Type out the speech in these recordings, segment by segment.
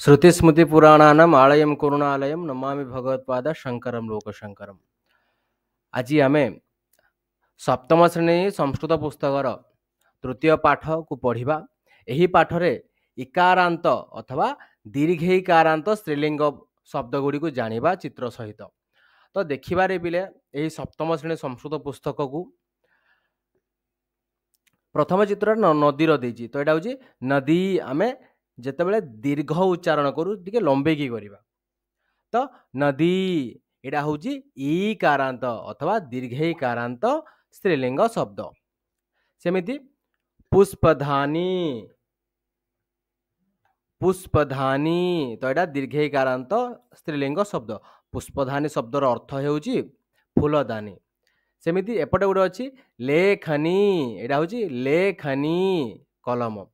श्रुतिस्मृतिपुराणानाम् आलयं करुणालयं नमामि भगवत्पाद शंकरं लोकशंकरम। आज आम सप्तम श्रेणी संस्कृत पुस्तकर तृतीय पाठ को पढ़ा। यही पाठरे इकारांत अथवा दीर्घईकारांत स्त्रीलिंग शब्द गुड़ी को जानिबा चित्र सहित। तो देखिबारे बिले यही सप्तम श्रेणी संस्कृत पुस्तक को प्रथम चित्र नदीर देजी। तो यहाँ हूँ नदी। आमे जेतेबेले दीर्घ उच्चारण करू टिके लंबेकी करिबा। तो नदी एटा हूँ ईकारांत अथवा दीर्घईकारांत स्त्रीलिंग शब्द। सेमिति पुष्पधानी, पुष्पधानी तो यहाँ दीर्घईकारांत स्त्रीलिंग शब्द। पुष्पधानी शब्दर अर्थ हेउची फूलदानी। सेमिति एपटे गोटे अच्छी लेखनी, एटा हूँ लेखनी कलम।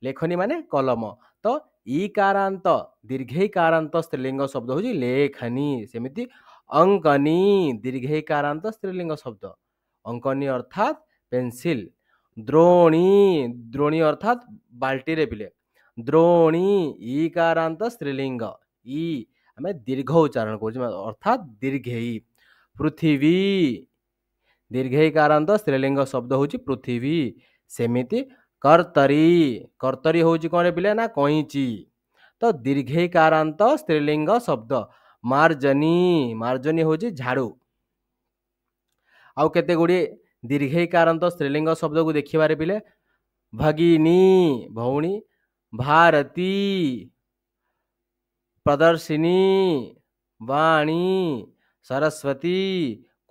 लेखनी माने कलम। तो ईकारांत दीर्घईकारांत स्त्रीलिंग शब्द हूँ लेखनी। सेमिति अंकनी दीर्घईकारांत स्त्रीलिंग शब्द। अंकनी अर्थात पेंसिल। द्रोणी, द्रोणी अर्थात बाल्टी रे पिले। द्रोणी ईकारांत स्त्रीलिंग। ई आमे दीर्घ उच्चारण करूँ अर्थात दीर्घई। पृथ्वी दीर्घईकारांत स्त्रीलिंग शब्द हूँ पृथ्वी। सेमिति कर्तरी, कर्तरी हूँ कौन पिले ना कईची। तो दीर्घईकारांत स्त्रीलिंग शब्द मार्जनी, मार्जनी हूँ झाड़ू। आउ केते गुड़ी दीर्घईकारांत स्त्रीलिंग शब्द को देखिबारे पिले भगिनी भौणी, भारती, प्रदर्शिनी, वाणी, सरस्वती,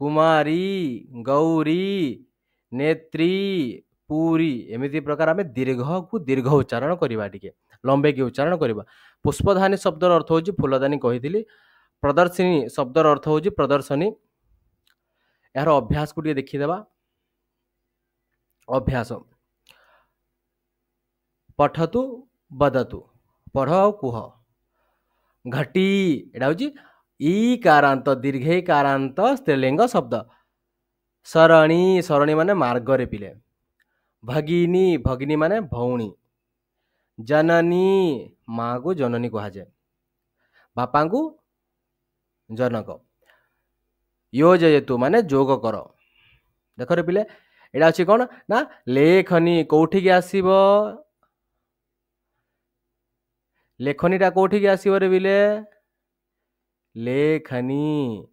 कुमारी, गौरी, नेत्री, पूरी। एमिति प्रकार आम दीर्घ को दीर्घ उच्चारण करवा, टिके लंबे की उच्चारण करवा। पुष्पधानी शब्दर अर्थ हूँ फूलदानी कही। प्रदर्शिनी शब्दर अर्थ हूँ प्रदर्शनी। यार अभ्यास को टिके देखीदेवा। अभ्यास पठतु बदतु, पढ़ और कुह। घटी एटा हूँ ईकारांत दीर्घईकारांत स्त्रीलिंग शब्द। सरणी, सरणी माने मार्ग रे पिले। भगिनी, भगिनी माने भौणी। जननी माँ को जननी कहा जाए, बापा को जनक। योजयतु माने जोग कर। देख रे पिले एटा अच्छी कौन ना लेखनी। कौठिकी आसीबो लेखनीटा कौठिकी आसीबो रे बिले लेखनी।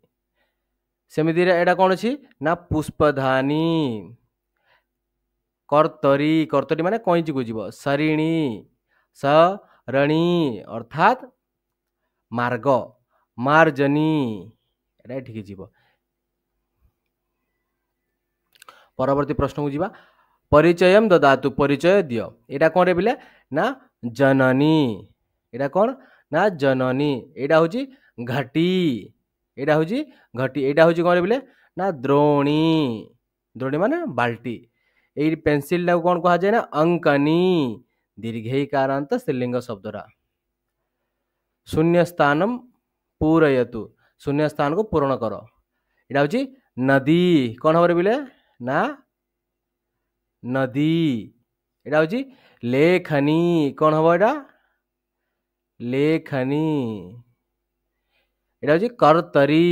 सेमिति एटा कौन अछि ना पुष्पधानी। कर्तरी, कर्तरी माने कईची को जीव। सरिणी, सरणी अर्थात मार्ग। मार्जनी एटा ठीक जीव। परवर्ती प्रश्न को जीवा। परिचयम ददातु, परिचय दियो। एटा कौन रे बिले ना जननी। एटा कौन ना जननी। एटा हूँ घटी, एटा हूँ घटी। एटा हूँ कौन रे बिले ना द्रोणी। द्रोणी माने बाल्टी। यही पेंसिल टाक कौन कहा जाए ना अंकनी दीर्घईकारांत स्त्रीलिंग शब्दरा। शून्य स्थानम पूरयतु, शून्य स्थान को पूर्ण कर। एटा हूँ नदी। कौन हम बिले ना नदी। एटा हूँ लेखनी। कौन हम एटा लेखनी। एटा हूँ कर्तरी।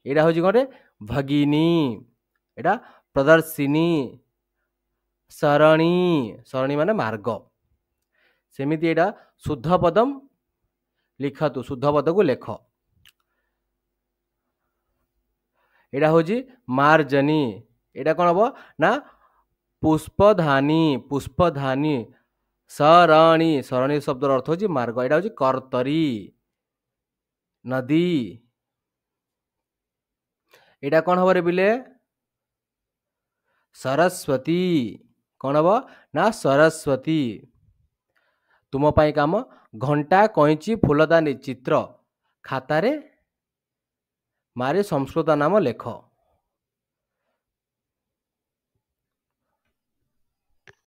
एटा हूँ कौन रे भगिनी। एटा प्रदर्शिनी। सरणी, सरणी माने मार्ग। सेमिति एटा शुद्ध पदम लिखतु, शुद्ध पद को लेख। एटा हूँ मार्जनी। एटा कौन हम ना पुष्पधानी, पुष्पधानी। सरणी, सरणी शब्द अर्थ हूँ मार्ग। एटा हूँ कर्तरी। नदी एटा कौन हम रे बिले सरस्वती। कौन हम ना सरस्वती। तुम पाई काम घंटा, कईची, फूलदानी चित्र खातारे मारे संस्कृत नाम लेख।